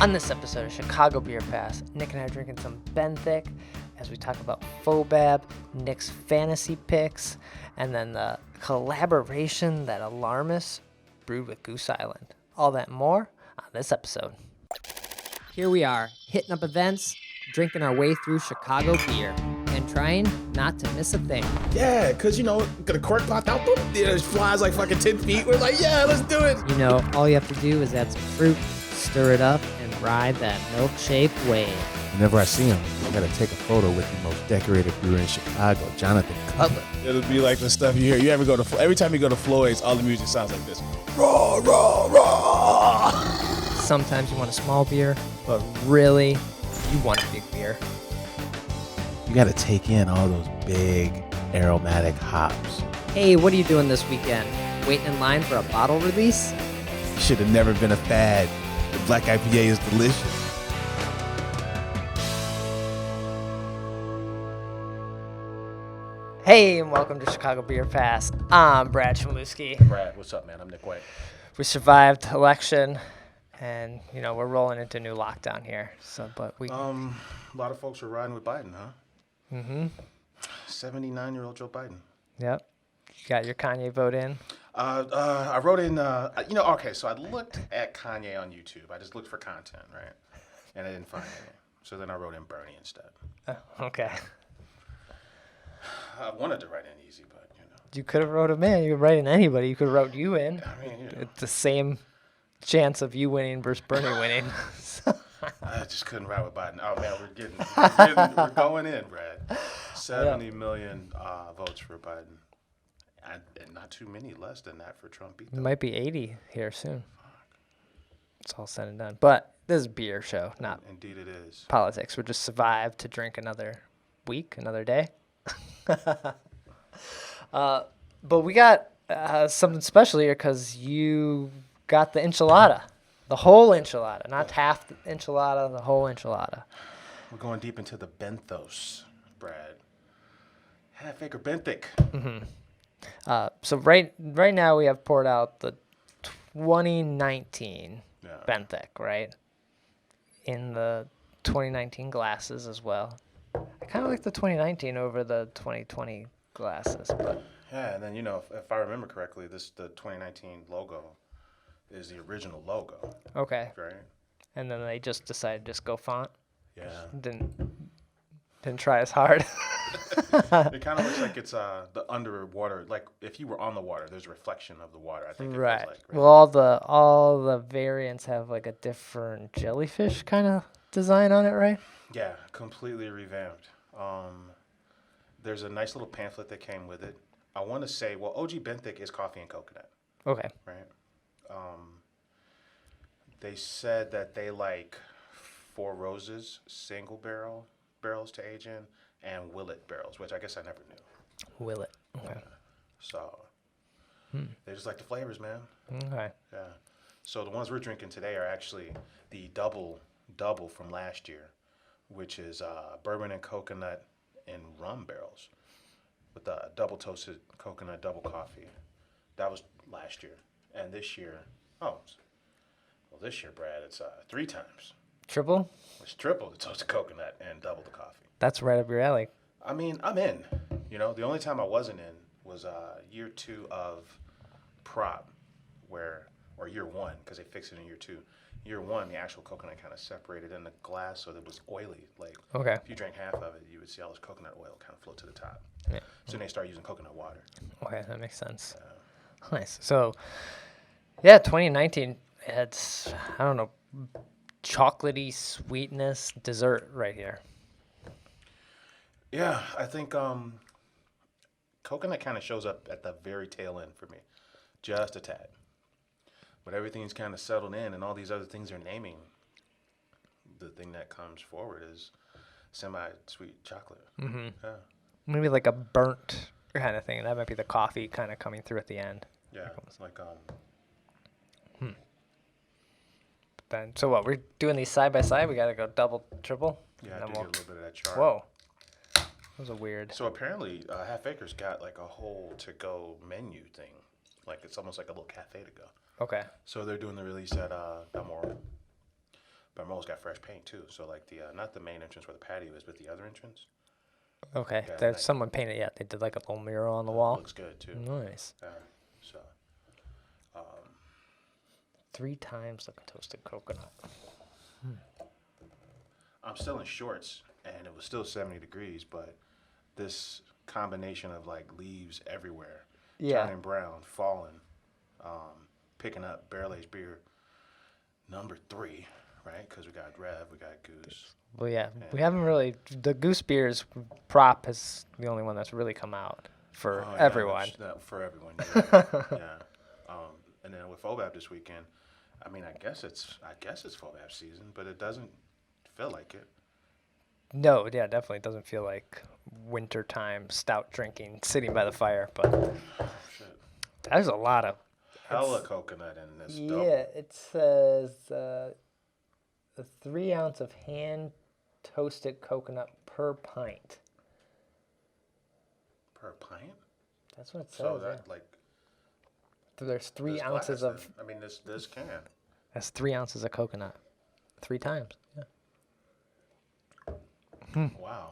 On this episode of Chicago Beer Pass, Nick and I are drinking some Benthic as we talk about FOBAB, Nick's fantasy picks, and then the collaboration that Alarmist brewed with Goose Island. All that and more on this episode. Here we are, hitting up events, drinking our way through Chicago beer, and trying not to miss a thing. Yeah, because, the cork popped out, it flies like fucking 10 feet. We're like, yeah, let's do it. All you have to do is add some fruit, stir it up, and ride that milkshake wave. Whenever I see him, I gotta take a photo with the most decorated brewer in Chicago, Jonathan Cutler. It'll be like the stuff you hear. Every time you go to Floyd's, all the music sounds like this. Raw, raw, raw. Sometimes you want a small beer, but really, you want a big beer. You gotta take in all those big aromatic hops. Hey, what are you doing this weekend? Waiting in line for a bottle release? It should have never been a fad. The black IPA is delicious. Hey, and welcome to Chicago Beer Pass. I'm Brad Chmielewski. Brad, what's up, man? I'm Nik White. We survived election, and we're rolling into new lockdown here. A lot of folks are riding with Biden, huh? Mm-hmm. 79-year-old Joe Biden. Yep. You got your Kanye vote in? I wrote in, okay, so I looked at Kanye on YouTube. I just looked for content, right? And I didn't find any. So then I wrote in Bernie instead. Okay. I wanted to write in easy, but, You could have wrote him in. You could write in anybody. You could have wrote you in. I mean, It's the same chance of you winning versus Bernie winning. I just couldn't ride with Biden. Oh, man, we're going in, Brad. 70 million votes for Biden. And not too many less than that for Trump either. It might be 80 here soon. It's all said and done. But this is a beer show, not Indeed it is. politics. We just survived to drink another week, another day. But we got something special here because you got the enchilada. The whole enchilada. Not half the enchilada, the whole enchilada. We're going deep into the Benthos, Brad. Half Acre Benthic. Mm-hmm. So right now we have poured out the 2019 Benthic, right? In the 2019 glasses as well. I kind of like the 2019 over the 2020 glasses, but Yeah, and then if I remember correctly, the 2019 logo is the original logo. okay. Right? And then they just decided to just go font. Yeah. Didn't try as hard. It kind of looks like it's the underwater. Like if you were on the water, there's a reflection of the water. I think. It Right. feels like, Well, all the variants have like a different jellyfish kind of design on it, right? Yeah, completely revamped. There's a nice little pamphlet that came with it. I want to say, OG Benthic is coffee and coconut, Okay. right? They said that they like Four Roses single barrels to age in, and Willet barrels, which I guess I never knew. Will it? Okay. So they just like the flavors, man. Okay. Yeah. So the ones we're drinking today are actually the double from last year, which is bourbon and coconut and rum barrels with the double toasted coconut double coffee. That was last year. And this year, this year, Brad, it's 3 times. Triple? It's triple the toasted coconut and double the coffee. That's right up your alley. I mean, I'm in. The only time I wasn't in was year 2 of prop, or year 1, because they fixed it in year 2. Year 1, the actual coconut kind of separated in the glass, so that it was oily. Like, Okay. if you drank half of it, you would see all this coconut oil kind of float to the top. Yeah. So then they started using coconut water. Okay, that makes sense. Nice. So, yeah, 2019 had, I don't know, chocolatey sweetness dessert right here. Yeah, I think coconut kind of shows up at the very tail end for me, just a tad. But everything's kind of settled in, and all these other things they're naming, the thing that comes forward is semi-sweet chocolate. Mm-hmm. Yeah. Maybe like a burnt kind of thing. That might be the coffee kind of coming through at the end. Yeah, it's like Then, so what? We're doing these side by side. We gotta go double, triple. yeah, And I then do get a little bit of that char. Whoa, that was a weird. So apparently, Half Acre's got like a whole to-go menu thing. Like it's almost like a little cafe to go. Okay. So they're doing the release at Balmoral. but I'm almost got fresh paint too. So like the not the main entrance where the patio is, but the other entrance. Okay. Yeah, There's nice. someone painted. Yeah, they did like a little mural on the wall. Looks good too. Nice. So 3 times like a toasted coconut. I'm still in shorts, and it was still 70 degrees, but this combination of like leaves everywhere, Yeah. turning brown, falling, picking up barrel aged beer number 3, right? Because we got Rev, we got Goose. Well, yeah, we haven't really. The Goose Beers prop is the only one that's really come out for Oh, yeah, everyone. for everyone, yeah. Yeah. And then with FOBAB this weekend, I mean, I guess it's FOBAB season, but it doesn't feel like it. No, yeah, definitely doesn't feel like wintertime stout drinking, sitting by the fire. But Shit. there's a lot of. Hella coconut in this. Yeah, Double. it says a 3 ounce of hand toasted coconut per pint. Per pint? That's what it says. So yeah. that like So there's 3 this ounces glass, of. then. I mean, this can. That's 3 ounces of coconut. 3 times. Yeah. Wow.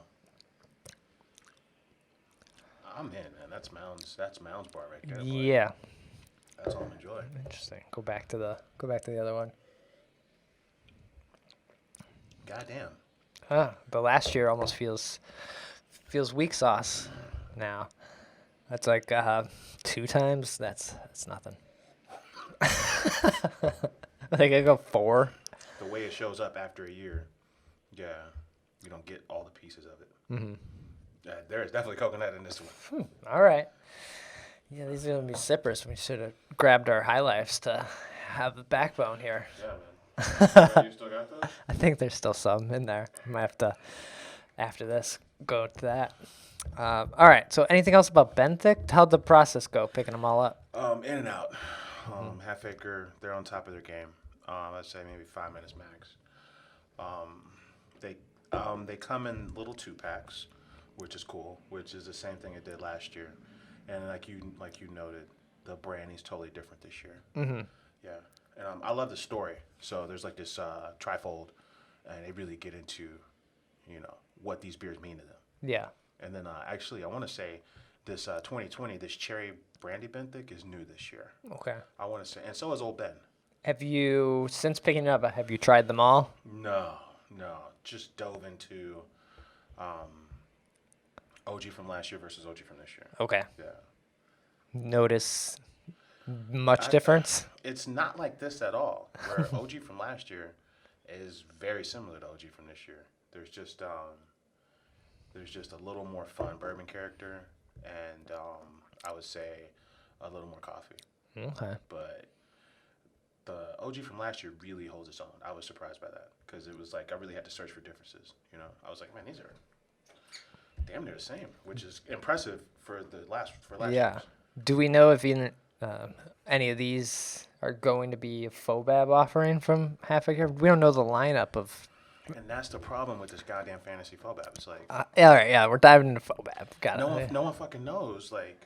I'm in, man. That's Mounds bar right there. Buddy. Yeah. That's all I'm enjoying. Interesting. Go back to the other one. Goddamn. The last year almost feels weak sauce now. That's like 2 times. That's nothing. I think I go 4. The way it shows up after a year, yeah, you don't get all the pieces of it. Mm-hmm. Yeah, there is definitely coconut in this one. All right. Yeah, these are gonna be sippers. We should have grabbed our High Lifes to have the backbone here. Yeah, man. You still got those? I think there's still some in there. I might have to, after this, go to that. All right. So, anything else about Benthic? How'd the process go, picking them all up? In and out. Half Acre, they're on top of their game. I'd say maybe 5 minutes max. They come in little 2-packs, which is cool. Which is the same thing it did last year, and like you noted, the branding's totally different this year. Mm-hmm. Yeah, and I love the story. So there's like this trifold, and they really get into, what these beers mean to them. Yeah. And then actually, I want to say this 2020, this cherry brandy Benthic is new this year. Okay. I want to say, and so is Old Ben. Have you, since picking it up, have you tried them all? No. Just dove into OG from last year versus OG from this year. Okay. Yeah. Notice much difference? It's not like this at all. Where OG from last year is very similar to OG from this year. There's just a little more fun bourbon character, and I would say a little more coffee. Okay. But the OG from last year really holds its own. I was surprised by that because it was like I really had to search for differences. I was like, man, these are damn near the same, which is impressive for last Yeah. year's. Do we know if even any of these are going to be a FOBAB offering from Half Acre? We don't know the lineup of. And that's the problem with this goddamn fantasy FOBAB. It's like Yeah, all right, yeah, we're diving into FOBAB. Got it. no one fucking knows. Like,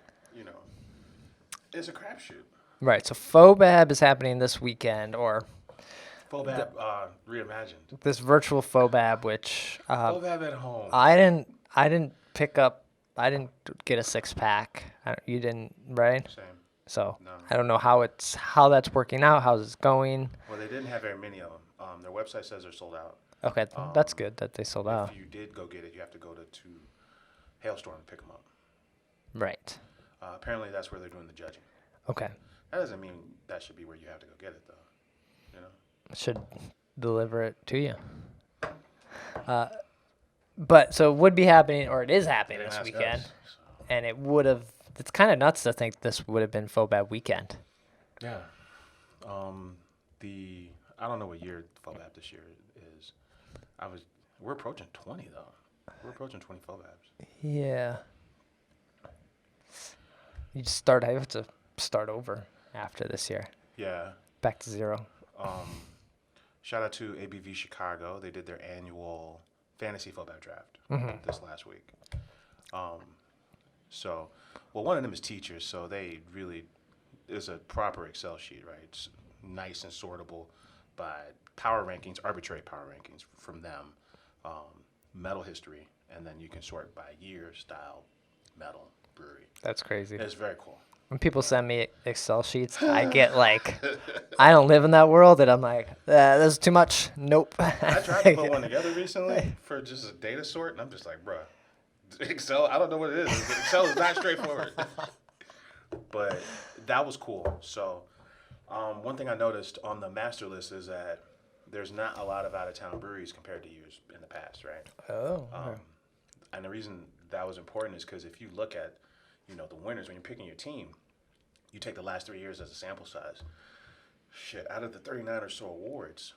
it's a crapshoot. Right, so FOBAB is happening this weekend, or FOBAB reimagined. this virtual FOBAB, which FOBAB at home. I didn't pick up. I didn't get a 6-pack. You didn't, right? Same. So No. I don't know how that's working out. How's it going? Well, they didn't have very many of them. Their website says they're sold out. Okay, that's good that they sold out. If you did go get it, you have to go to Hailstorm and pick them up. Right. Apparently, that's where they're doing the judging. Okay. That doesn't mean that should be where you have to go get it, though. Should deliver it to you. But so it would be happening, or it is happening They didn't this ask weekend, us, so. and it would have. It's kind of nuts to think this would have been FOBAB weekend. Yeah. I don't know what year FOBAB this year is. We're approaching 20 though. We're approaching 20 FOBABs. Yeah. You have to start over after this year. Yeah. Back to 0. Shout out to ABV Chicago. They did their annual fantasy FOBAB draft this last week. One of them is teachers, so they really is a proper Excel sheet, right? It's nice and sortable by power rankings, arbitrary power rankings from them, metal history, and then you can sort by year, style, metal, brewery. That's crazy. It's very cool. When people send me Excel sheets, I get like, I don't live in that world, and I'm like, this is too much. Nope. I tried to put one together recently for just a data sort, and I'm just like, bruh, Excel, I don't know what it is. Excel is not straightforward. But that was cool. So one thing I noticed on the master list is that there's not a lot of out-of-town breweries compared to years in the past, right? Oh. Okay. And the reason that was important is because if you look at, the winners, when you're picking your team, you take the last 3 years as a sample size. Shit, out of the 39 or so awards,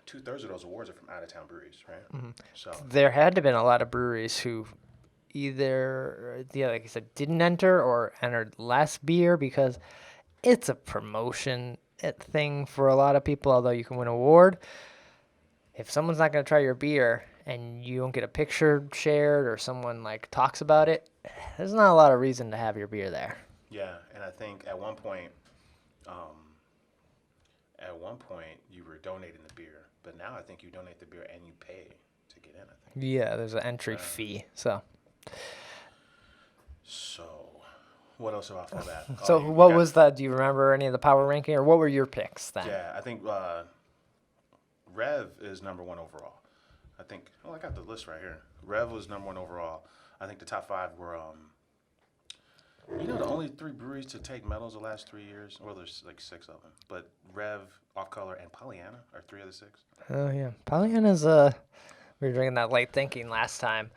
2/3 of those awards are from out-of-town breweries, right? Mm-hmm. So There had to have been a lot of breweries who either, like you said, didn't enter or entered less beer because it's a promotion thing for a lot of people, although you can win an award. If someone's not going to try your beer and you don't get a picture shared or someone like talks about it, there's not a lot of reason to have your beer there. yeah, and I think at one point you were donating the beer, but now I think you donate the beer and you pay to get in, I think. Yeah, there's an entry fee. So What else about FOBAB? So what was that? Do you remember any of the power ranking, or what were your picks then? Yeah, I think Rev is number 1 overall. I think. Oh, I got the list right here. Rev was number 1 overall. I think the top 5 were. The only 3 breweries to take medals the last 3 years. Well, there's like 6 of them, but Rev, Off Color, and Pollyanna are 3 of the 6. Oh yeah, Pollyanna's we were drinking that light thinking last time.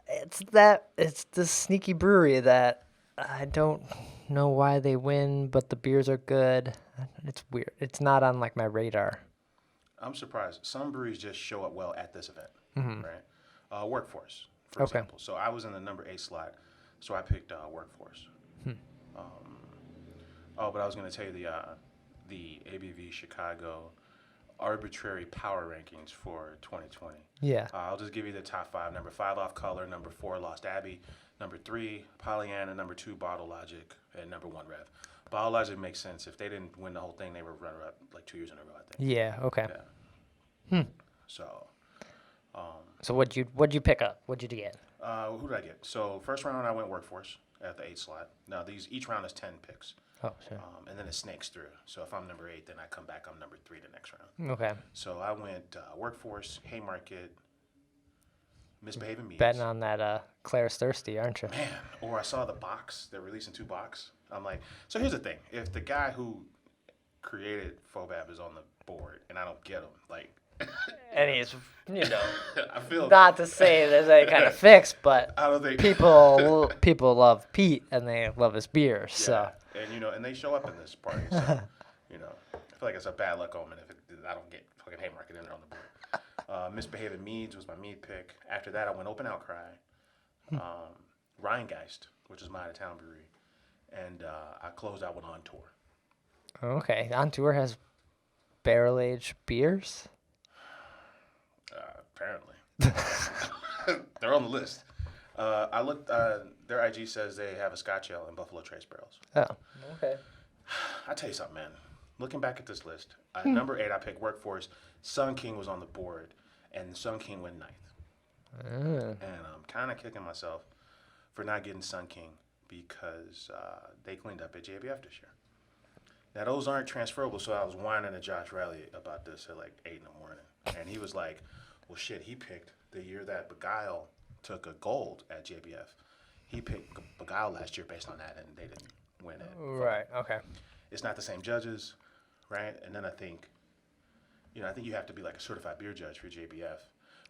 It's this sneaky brewery that I don't know why they win, but the beers are good. It's weird. It's not on like my radar. I'm surprised. Some breweries just show up well at this event, right? Workforce, for Okay. example. So I was in the number 8 slot, so I picked Workforce. But I was going to tell you the ABV Chicago arbitrary power rankings for 2020. Yeah. I'll just give you the top 5. Number 5, Off Color. Number 4, Lost Abbey. Number 3, Pollyanna. Number 2, Bottle Logic. And number 1, Rev. Bottle Logic makes sense. If they didn't win the whole thing, they were runner-up like 2 years in a row, I think. Yeah. Okay. Yeah. So, So what'd you pick up? What'd you get? who did I get? So first round I went Workforce at the 8 slot. Now each round is 10 picks. Oh, sure. And then it snakes through. So if I'm number 8, then I come back, I'm number 3 the next round. Okay. So I went Workforce, Haymarket, Misbehaving Meats. Betting on that Claire's Thirsty, aren't you? Man, or I saw the box. They're releasing 2 box. I'm like, so here's the thing. If the guy who created FOBAB is on the board and I don't get him, like... And he's, I feel... not to say there's any kind of fix, but I don't think... people love Pete and they love his beer, so... And, and they show up in this party, so, I feel like it's a bad luck omen if I don't get fucking Haymarket in there on the board. Misbehaving Meads was my mead pick. After that, I went Open Outcry, Rheingeist, which is my out-of-town brewery, and I closed out with On Tour. Okay, On Tour has barrel-aged beers? Apparently. They're on the list. I looked, their IG says they have a Scotch Ale and Buffalo Trace barrels. Oh, okay. I'll tell you something, man. Looking back at this list, number 8, I picked Workforce. Sun King was on the board, and Sun King went 9th. And I'm kind of kicking myself for not getting Sun King because they cleaned up at JBF this year. Now, those aren't transferable, so I was whining to Josh Riley about this at like 8 in the morning. And he was like, well, shit, he picked the year that Beguile took a gold at JBF. He picked Beguile last year based on that, and they didn't win it. Right, okay. It's not the same judges, right? And then I think you have to be like a certified beer judge for JBF.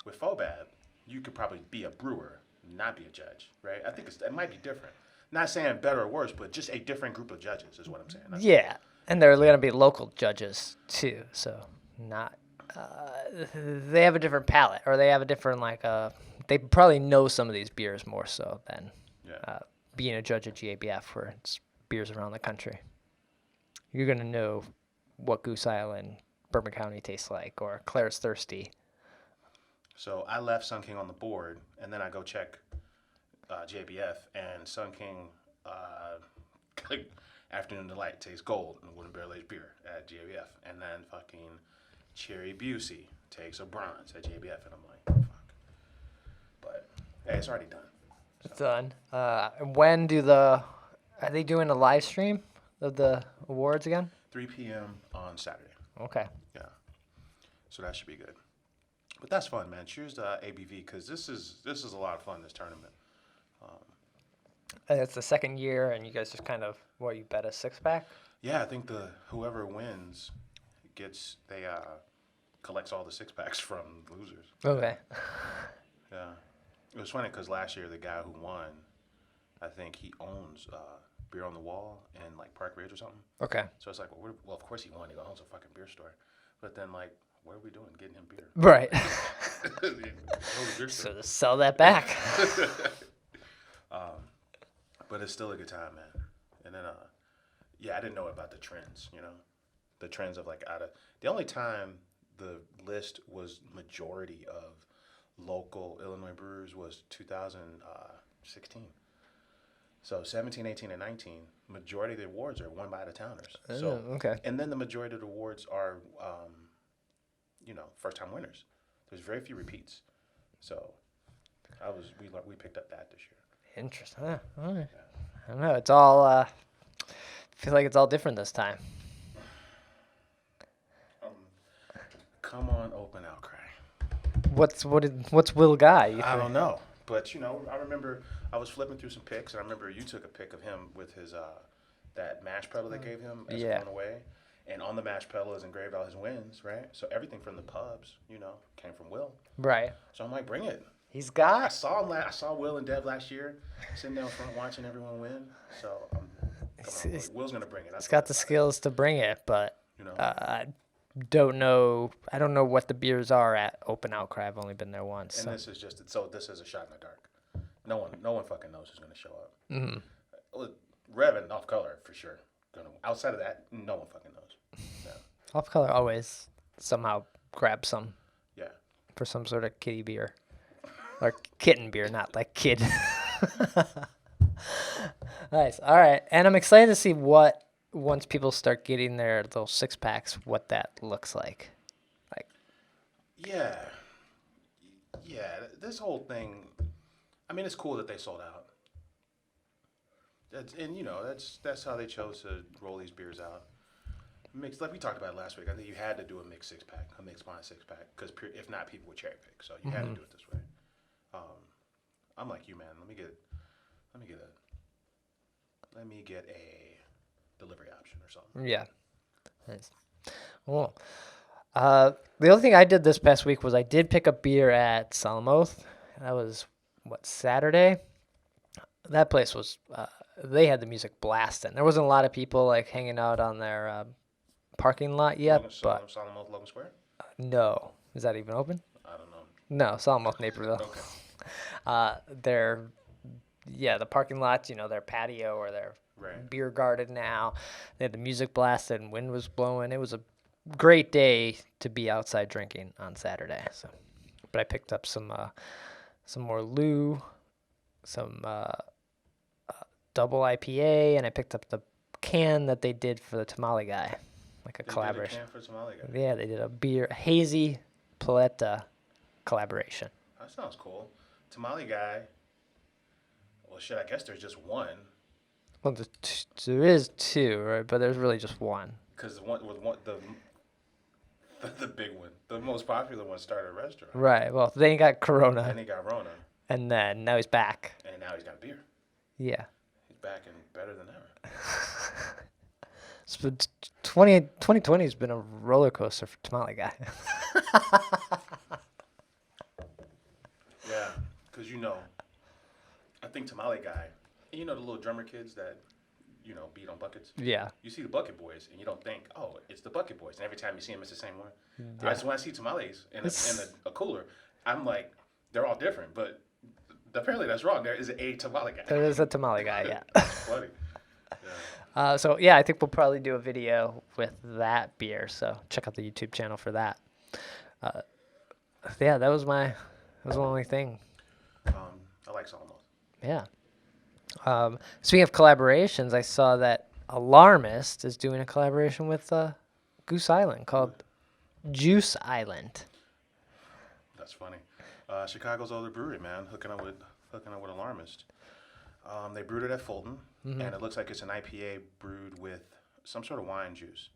With FOBAB, you could probably be a brewer, not be a judge, right? I think it might be different. Not saying better or worse, but just a different group of judges is what I'm saying. Yeah, and they're going to be local judges too, so not... they have a different palate, or they have a different, they probably know some of these beers more so than being a judge at GABF where it's beers around the country. You're going to know what Goose Island, Bourbon County tastes like, or Claire's Thirsty. So I left Sun King on the board, and then I go check JBF, and Sun King Afternoon Delight tastes gold in wooden barrel aged beer at JBF. And then fucking Cherry Busey takes a bronze at JBF, and I'm like, oh, fuck. But hey, it's already done. It's done. When are they doing a live stream of the awards again? 3 p.m. on Saturday. Okay. Yeah. So that should be good. But that's fun, man. Cheers to ABV, because this is a lot of fun, this tournament. And it's the second year, and you guys just kind of, you bet a 6-pack? Yeah, I think whoever wins collects all the 6-packs from losers. Okay. Yeah. It was funny because last year the guy who won, I think he owns Beer on the Wall in like Park Ridge or something. Okay. So it's like, well, of course he won. He owns a fucking beer store. But then like, what are we doing? Getting him beer. Right. Beer So store. to sell that back. But it's still a good time, man. And then, I didn't know about the trends, the trends of like the only time the list was majority of local Illinois brewers was 2016. So 17, 18, and 19, majority of the awards are won by the towners. So okay. And then the majority of the awards are, first time winners. There's very few repeats. So we picked up that this year. Interesting. Huh. All right. I don't know. It's all. I feel like it's all different this time. Come on, open outcry. What's Will Guy? I don't know, but I remember I was flipping through some pics, and I remember you took a pic of him with his that mash pedal they gave him as going away, and on the mash pedal is engraved all his wins, right? So everything from the pubs, came from Will. Right. So I'm like, bring it. He's I got. saw him. I saw Will and Dev last year, sitting down front watching everyone win. So Will's gonna bring it. He's got the skills to bring it, but You know. I don't know. I don't know what the beers are at Open Outcry. I've only been there once. And So. this is this is a shot in the dark. No one fucking knows who's gonna show up. Mm-hmm. Rev and Off Color for sure. Outside of that, no one fucking knows. Yeah. Off Color always somehow grabs some Yeah. for some sort of kitty beer. Or kitten beer, not like kid. Nice. All right. And I'm excited to see once people start getting their little 6-packs, what that looks like. Yeah. This whole thing, I mean, it's cool that they sold out. That's how they chose to roll these beers out. Mixed, like we talked about last week. I think you had to do a mixed 6-pack, a mixed wine 6-pack, because if not, people would cherry pick. So you had to do it this way. I'm like you, man. Let me get a delivery option or something. Yeah. Nice. Well, the other thing I did this past week was I did pick up beer at Solemn Oath. That was, Saturday? That place was, they had the music blasting. There wasn't a lot of people, hanging out on their parking lot yet, but... Solemn Oath, Logan Square? No. Is that even open? I don't know. No, Solemn Oath, Naperville. Okay. The parking lots, their patio or their Right. beer garden now. They had the music blasted and wind was blowing. It was a great day to be outside drinking on Saturday. So, but I picked up some more Lou, some double IPA, and I picked up the can that they did for the Tamale Guy, like a collaboration. They did a can for Tamale Guy. Yeah, they did a hazy paletta collaboration. That sounds cool. Tamale Guy. Well, shit. I guess there's just one. Well, there is two, right? But there's really just one. Because the big one, the most popular one, started a restaurant. Right. Well, then he got Corona, Then he got Rona, and then now he's back. and now he's got beer. Yeah. He's back and better than ever. So 2020 has been a roller coaster for Tamale Guy. Yeah, because I think Tamale Guy, the little drummer kids that, beat on buckets. Yeah. You see the Bucket Boys, and you don't think, oh, it's the Bucket Boys. And every time you see them, it's the same one. Yeah. When I see tamales in a cooler, I'm like, they're all different. But apparently that's wrong. There is a Tamale Guy. There is a Tamale Guy, yeah. Funny. I think we'll probably do a video with that beer. So check out the YouTube channel for that. That was the only thing. I like Solemn Oath. Yeah. Speaking of collaborations, I saw that Alarmist is doing a collaboration with Goose Island called Goose Island. That's funny. Chicago's older brewery, man, hooking up with Alarmist. They brewed it at Fulton, and it looks like it's an IPA brewed with some sort of wine juice.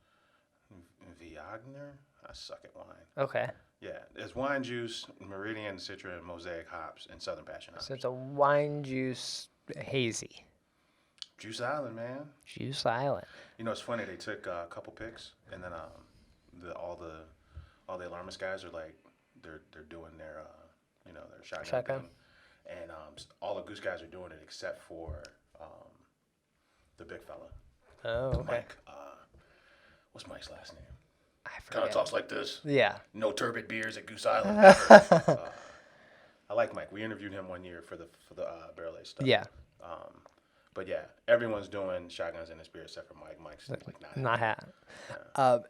Viognier? I suck at wine. Okay. Yeah, it's wine juice, Meridian, Citra, and Mosaic hops, and Southern Passion hops. So it's a wine juice hazy. Goose Island, man. Goose Island. You know, it's funny. They took a couple picks, and then all the Alarmist guys are like, they're doing their their shotgun thing, and all the Goose guys are doing it except for the big fella. Oh, okay. Mike. What's Mike's last name? I Kind forget. of talks like this. Yeah. No turbid beers at Goose Island. I like Mike. We interviewed him one year for the barrel aged stuff. Yeah. But yeah, everyone's doing shotguns in this beer except for Mike. Mike's like Not hat.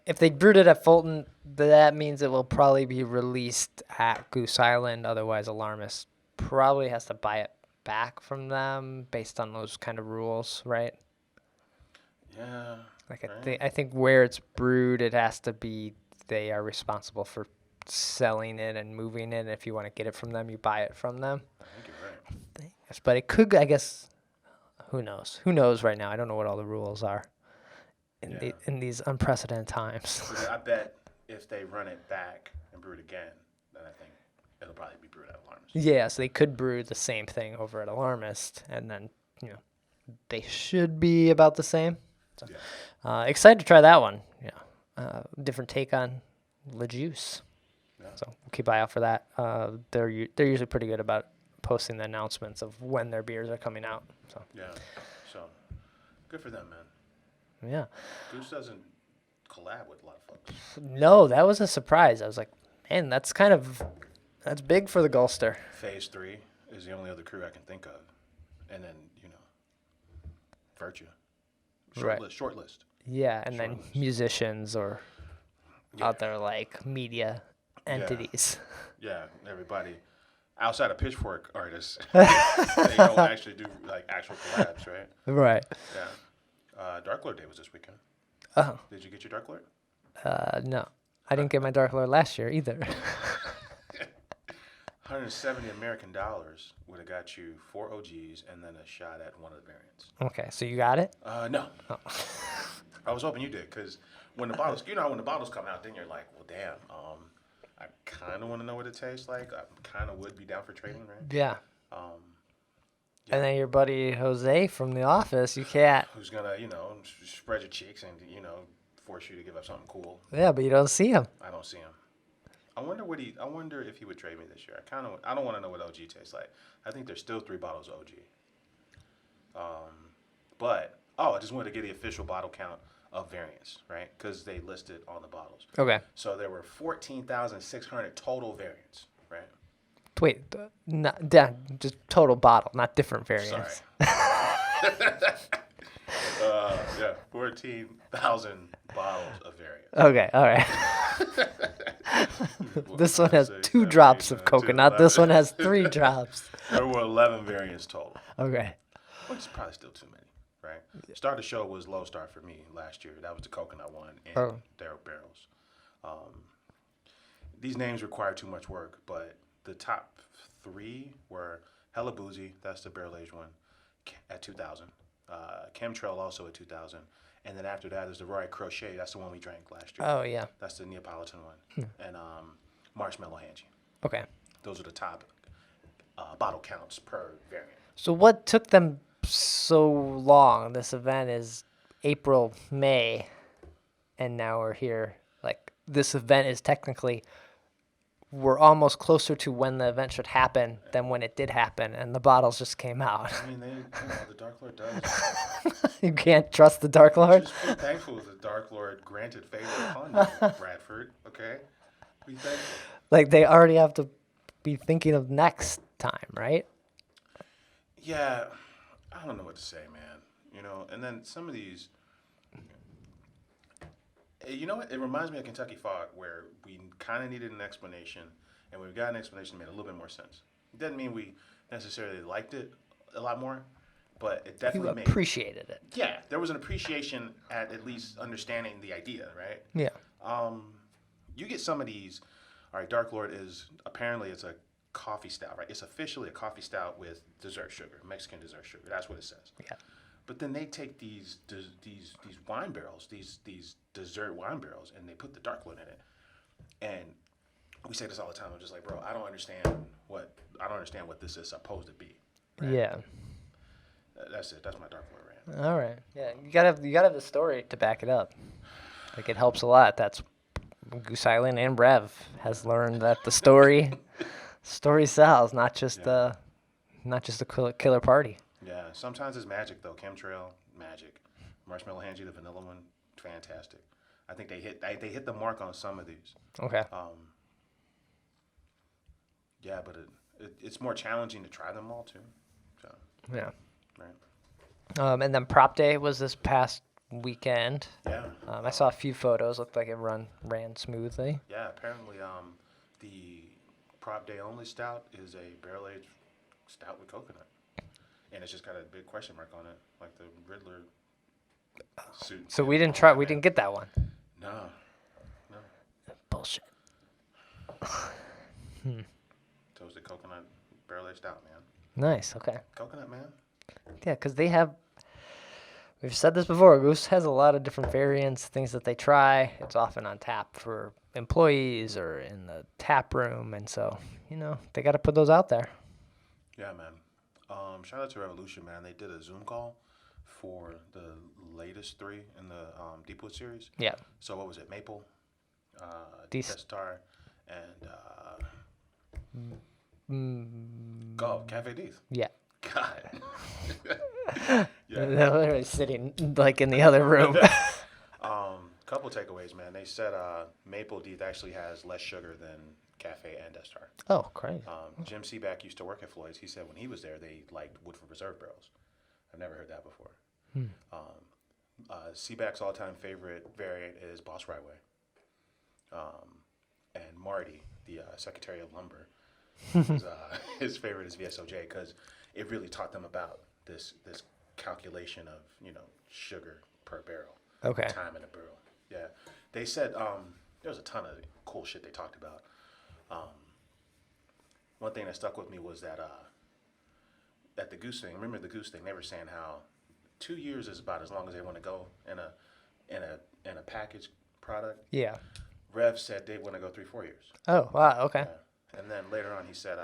If they brewed it at Fulton, that means it will probably be released at Goose Island. Otherwise, Alarmist probably has to buy it back from them based on those kind of rules, right? Yeah. Like right. I think where it's brewed, it has to be they are responsible for selling it and moving it. If you want to get it from them, you buy it from them. I think you're right. But it could, I guess. Who knows? Who knows right now? I don't know what all the rules are in these unprecedented times. I bet if they run it back and brew it again, then I think it'll probably be brewed at Alarmist. Yeah, so they could brew the same thing over at Alarmist, and then they should be about the same. So, excited to try that one. Yeah, different take on Le Juice. Yeah. So we'll keep an eye out for that. They're usually pretty good about posting the announcements of when their beers are coming out. So Yeah. So good for them, man. yeah. Goose doesn't collab with a lot of folks. No, that was a surprise. I was like, man, that's big for the Gulster. Phase 3 is the only other crew I can think of, and then Virtue. Short list. Yeah, and then musicians or other like media entities. Yeah, everybody outside of Pitchfork artists, they don't actually do like actual collabs, right? Right. Yeah. Dark Lord Day was this weekend. Oh. Did you get your Dark Lord? No, I didn't get my Dark Lord last year either. $170 American would have got you 4 OGs and then a shot at one of the variants. Okay, so you got it? No. Oh. I was hoping you did, because when the bottles, when the bottles come out, then you're like, well, damn. I kind of want to know what it tastes like. I kind of would be down for trading, right? Yeah. And then your buddy Jose from the office, you can't. Who's gonna, spread your cheeks and force you to give up something cool. Yeah, but you don't see him. I don't see him. I wonder if he would trade me this year. I don't want to know what OG tastes like. I think there's still 3 bottles of OG. But I just wanted to get the official bottle count of variants, right? Because they listed on the bottles. Okay. So there were 14,600 total variants, right? Wait, just total bottle, not different variants. Sorry. 14,000 bottles of variants. Okay, all right. This one has 2 drops of coconut. This one has 3 drops. There were 11 variants total. Okay. Which is probably still too many, right? Start of the show was Low Star for me last year. That was the coconut one and Darrow Barrels. These names require too much work, but the top 3 were Hella Boozy, that's the barrel aged one, at 2,000. Chemtrail also at 2,000. And then after that is the Roy Crochet. That's the one we drank last year. Oh, yeah. That's the Neapolitan one. And Marshmallow Hangy. Okay. Those are the top bottle counts per variant. So what took them so long? This event is April, May, and now we're here. Like, this event is technically, we're almost closer to when the event should happen than when it did happen, and the bottles just came out. I mean, the Dark Lord does. You can't trust the Dark Lord? Just be thankful the Dark Lord granted favor upon you, Bradford, okay? Be thankful. Like, they already have to be thinking of next time, right? Yeah, I don't know what to say, man. And then some of these, what? It reminds me of Kentucky Fog, where we kind of needed an explanation, and when we got an explanation, it made a little bit more sense. It doesn't mean we necessarily liked it a lot more, but it definitely You appreciated it. Yeah, there was an appreciation at least understanding the idea, right? Yeah. You get some of these. All right, Dark Lord is apparently it's a coffee stout, right? It's officially a coffee stout with dessert sugar, Mexican dessert sugar. That's what it says. Yeah. But then they take these wine barrels, these dessert wine barrels, and they put the Dark Lord in it. And we say this all the time. I'm just like, bro, I don't understand what this is supposed to be. Right? Yeah. That's it. That's my Dark Lord rant. All right. Yeah, you gotta have the story to back it up. Like it helps a lot. That's Goose Island and Rev has learned that the story sells, not just a killer party. Yeah. Sometimes it's magic though. Chemtrail, magic. Marshmallow Hangy, the vanilla one, fantastic. I think they hit the mark on some of these. Okay. Yeah, but it's more challenging to try them all too. So. Yeah. Right. And then prop day was this past weekend. Yeah. I saw a few photos. Looked like it ran smoothly. Yeah. Apparently, the prop day only stout is a barrel aged stout with coconut, and it's just got a big question mark on it, like the Riddler suit. So we didn't try. We didn't get that one. No. Bullshit. Toasted coconut barrel aged stout, man. Nice. Okay. Coconut, man. Yeah, because they have. We've said this before. Goose has a lot of different variants, things that they try. It's often on tap for employees or in the tap room, and so they got to put those out there. Yeah, man. Shout out to Revolution, man. They did a Zoom call for the latest 3 in the Deepwood series. Yeah. So what was it? Maple, Death Star, and Cafe Death. Yeah. God. They're literally sitting like in the other room. Couple takeaways, man. They said Maple Death actually has less sugar than Cafe and Death Star. Oh, great. Jim Seaback used to work at Floyd's. He said when he was there, they liked Woodford Reserve barrels. I've never heard that before. Seaback's all-time favorite variant is Boss Right Way. And Marty, the Secretary of Lumber, his favorite is VSOJ because it really taught them about this calculation of sugar per barrel. Okay. Time in a barrel. Yeah. They said there was a ton of cool shit they talked about. One thing that stuck with me was that at the Goose thing. Remember the Goose thing? They were saying how 2 years is about as long as they want to go in a packaged product. Yeah. Rev said they want to go 3-4 years. Oh, wow. Okay. Yeah. And then later on, he said,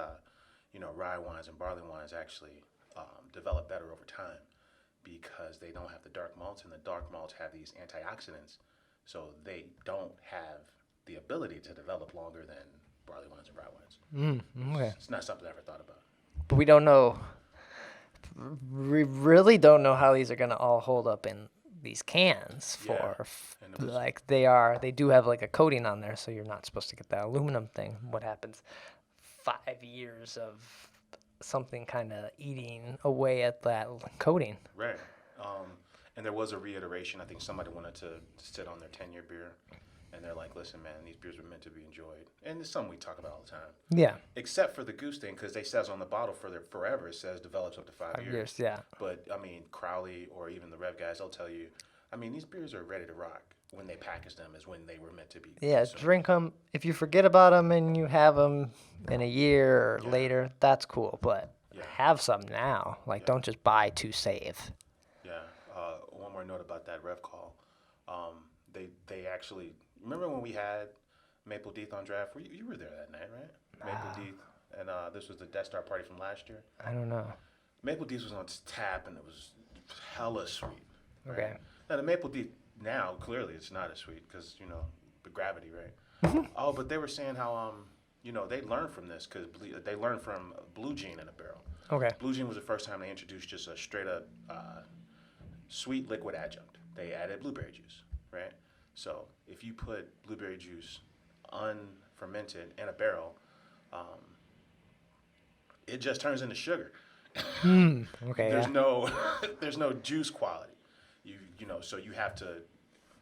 rye wines and barley wines actually develop better over time because they don't have the dark malts, and the dark malts have these antioxidants, so they don't have the ability to develop longer than barley wines and rye wines. Okay. It's not something I ever thought about. But we don't know. We really don't know how these are gonna all hold up in these cans they do have like a coating on there, so you're not supposed to get that aluminum thing. What happens? 5 years of something kind of eating away at that coating. Right. And there was a reiteration. I think somebody wanted to sit on their 10-year beer, and they're like, listen, man, these beers were meant to be enjoyed. And it's something we talk about all the time. Yeah. Except for the Goose thing, because they says on the bottle for their forever, it says develops up to 5 years. Yeah. But, I mean, Crowley or even the Rev guys, they'll tell you, I mean, these beers are ready to rock. When they package them is when they were meant to be. Yeah, consumed. drink them. If you forget about them and you have them in a year or later, that's cool. But have some now. Don't just buy to save. Yeah. One more note about that Rev call. They actually, remember when we had Maple Death on draft? You were there that night, right? Maple Death. And this was the Death Star party from last year. I don't know. Maple Death was on tap, and it was hella sweet. Right? Okay. Now, the Maple Death now, clearly, it's not as sweet because, the gravity, right? Oh, but they were saying how, they learned from this because they learned from Blue Jean in a barrel. Okay. Blue Jean was the first time they introduced just a straight-up sweet liquid adjunct. They added blueberry juice, right? So if you put blueberry juice unfermented in a barrel, it just turns into sugar. Okay. There's no juice quality. So you have to,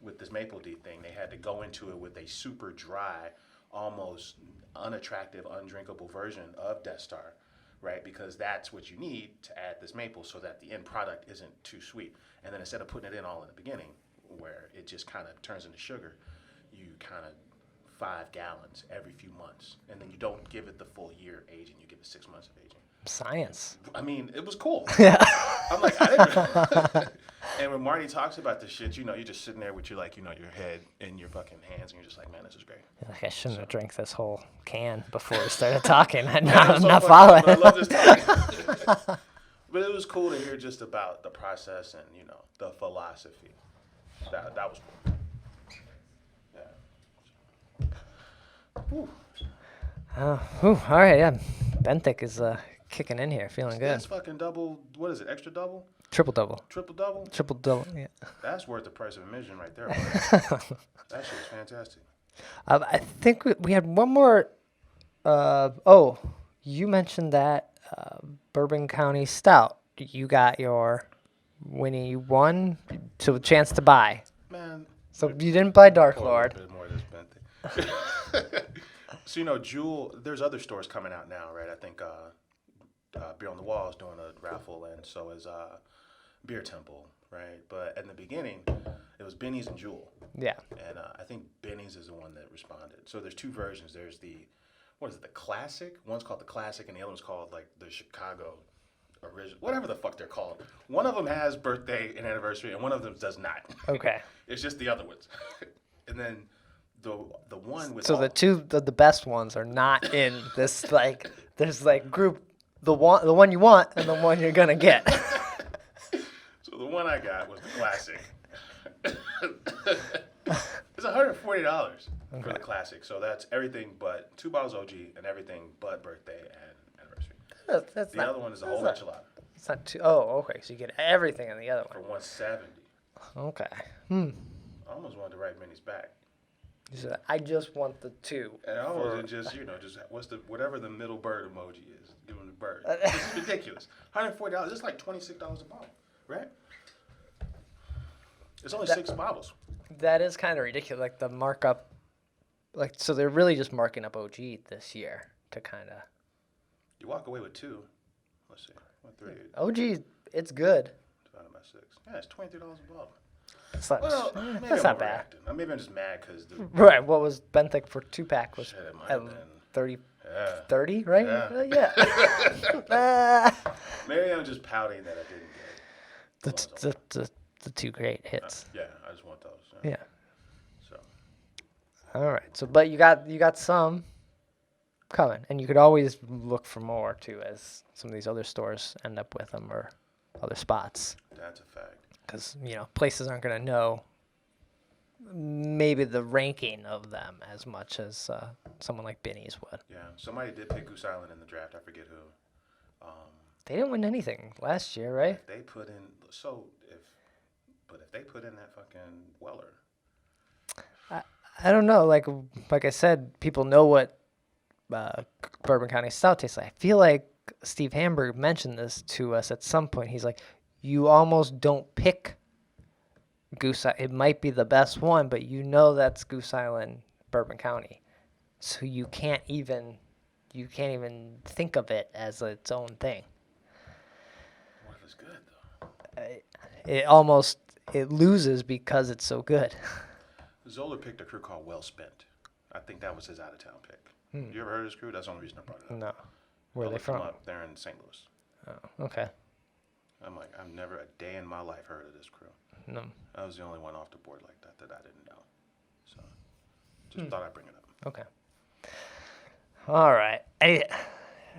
with this Maple Death thing, they had to go into it with a super dry, almost unattractive, undrinkable version of Death Star, right? Because that's what you need to add this maple so that the end product isn't too sweet. And then instead of putting it in all in the beginning, where it just kind of turns into sugar, you kind of 5 gallons every few months, and then you don't give it the full year aging. You give it 6 months of aging. Science. I mean, it was cool. Yeah. I'm like, I didn't. And when Marty talks about this shit, you're just sitting there with your your head in your fucking hands, and you're just like, man, this is great. Like, I shouldn't have drank this whole can before we started talking. I'm Yeah, not so following. I love this talk. But it was cool to hear just about the process and the philosophy. That was cool. Yeah. Whew. All right, yeah. Benthic is kicking in here, feeling good. That's fucking double. What is it? Extra double? Triple double. Triple double? Triple double. Yeah. That's worth the price of admission right there. That shit was fantastic. I think we had one more. You mentioned that Bourbon County Stout. You got your winning. You won, so a chance to buy. Man. So you didn't buy Dark Pour a Lord. little bit more of this Benthic. So Jewel, there's other stores coming out now, right? I think Beer on the Wall is doing a raffle, and so is Beer Temple, right? But in the beginning, it was Benny's and Jewel. Yeah. And I think Benny's is the one that responded. So there's two versions. There's the classic? One's called the classic, and the other one's called like the Chicago original, whatever the fuck they're called. One of them has birthday and anniversary, and one of them does not. Okay. It's just the other ones. And then the one with So the best ones are not in this like there's like group the one you want and the one you're gonna get. So the one I got was the classic. It's $140 for the classic. So that's everything but 2 bottles OG and everything but birthday and anniversary. That's The other one is a whole enchilada It's not too. Oh, okay. So you get everything in the other for one. $170. Okay. I almost wanted to write Minnie's back. You said, I just want the two. And I almost just whatever the middle bird emoji is, give them the bird. It's ridiculous. $140. It's like $26 a bottle, right? It's only 6 bottles. That is kind of ridiculous. Like the markup, so they're really just marking up OG this year to kind of. You walk away with 2. Let's see. 3. OG, it's good. Divided by 6. Yeah, it's $23 a bottle. It's not, Well, maybe that's I'm not bad. overreacting. Maybe I'm just mad because the Right. What was Benthic for 2-pack was shit, it might have been. 30, Yeah. 30, right? Yeah. Yeah. Maybe I'm just pouting that I didn't get the two great hits. Yeah, I just want those. Yeah. So All right. So, but you got some coming, and you could always look for more too, as some of these other stores end up with them or other spots, that's a fact. because places aren't gonna know maybe the ranking of them as much as someone like Benny's would. Yeah, somebody did pick Goose Island in the draft. I forget who. They didn't win anything last year, right? They put in if they put in that fucking Weller. I don't know. Like I said, people know what Bourbon County Stout tastes like. I feel like Steve Hamburg mentioned this to us at some point. He's like, you almost don't pick Goose Island. It might be the best one, but that's Goose Island, Bourbon County. So you can't even think of it as its own thing. What if it's good though? It loses because it's so good. Zola picked a crew called Well Spent. I think that was his out of town pick. You ever heard of this crew? That's the only reason I brought it up. No. Where are they Looked them from? up. They're in St. Louis. Oh, okay. I'm like, I've never a day in my life heard of this crew. No. I was the only one off the board like that I didn't know. So just thought I'd bring it up. Okay. All right.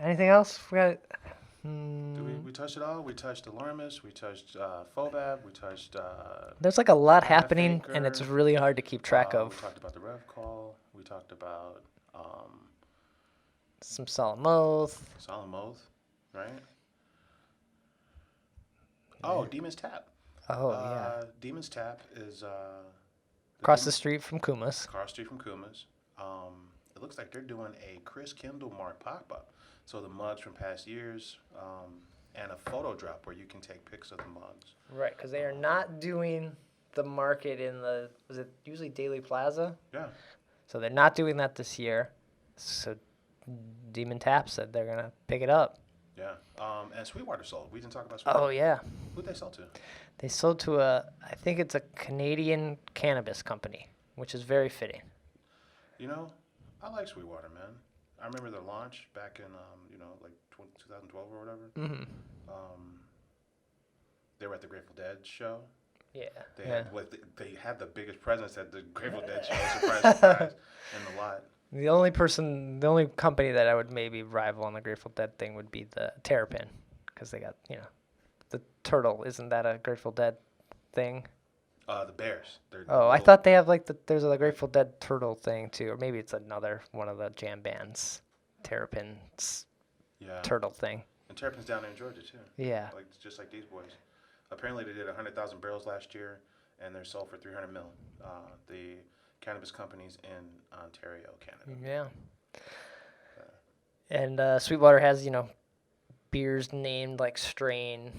Anything else? We got. We touched it all. We touched Alarmist. We touched FOBAB. We touched. There's like a lot Half happening, and it's Acre. really hard to keep track We of. talked about the Rev Call. We talked about Some Solemn Oath. Solemn Oath, right? Oh, Demon's Tap. Oh, yeah. Demon's Tap is Across the street from Kumas. across the street from Kuma's. It looks like they're doing a Chris Kendall Mark pop-up. So the mugs from past years and a photo drop where you can take pics of the mugs. Right, because they are not doing the market in was it usually Daily Plaza? Yeah. So they're not doing that this year. So Demon Tap said they're going to pick it up. Yeah. And Sweetwater sold. We didn't talk about Sweetwater. Oh, yeah. Who'd they sell to? They sold to I think it's a Canadian cannabis company, which is very fitting. You know, I like Sweetwater, man. I remember their launch back in, like 2012 or whatever. Mm-hmm. They were at the Grateful Dead show. Yeah. They had the biggest presence at the Grateful Dead show. Surprise, in the lot. The only company that I would maybe rival on the Grateful Dead thing would be the Terrapin, because they got, the turtle. Isn't that a Grateful Dead thing? The Bears. I thought they have there's a Grateful Dead turtle thing too, or maybe it's another one of the jam bands, Terrapin's turtle thing. And Terrapin's down there in Georgia too. Yeah. Just like these boys. Apparently they did 100,000 barrels last year, and they're sold for 300 mil. The cannabis companies in Ontario, Canada. Yeah. And Sweetwater has beers named like Strain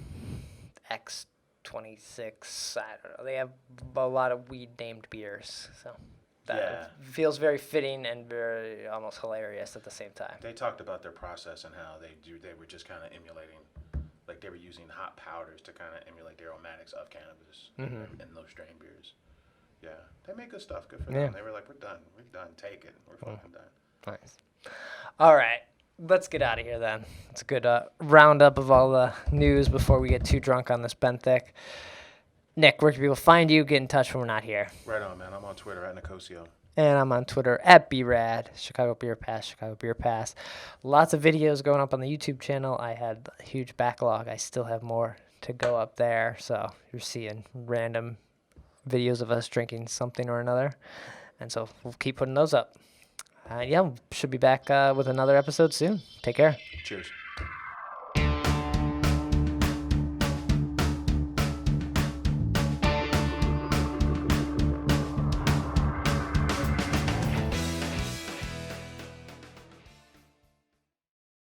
X26. I don't know. They have a lot of weed named beers, so that feels very fitting and very almost hilarious at the same time. They talked about their process and how they were just kind of emulating, like they were using hot powders to kind of emulate the aromatics of cannabis in those strain beers. Yeah, they make good stuff. Good for them. They were like, we're done. Take it. We're fucking done. Nice. All right. Let's get out of here then. It's a good roundup of all the news before we get too drunk on this Benthic. Nick, where can people find you? Get in touch when we're not here. Right on, man. I'm on Twitter at Nicosio. And I'm on Twitter at BRAD, Chicago Beer Pass. Lots of videos going up on the YouTube channel. I had a huge backlog. I still have more to go up there. So you're seeing random videos of us drinking something or another. And so we'll keep putting those up. Should be back with another episode soon. Take care. Cheers.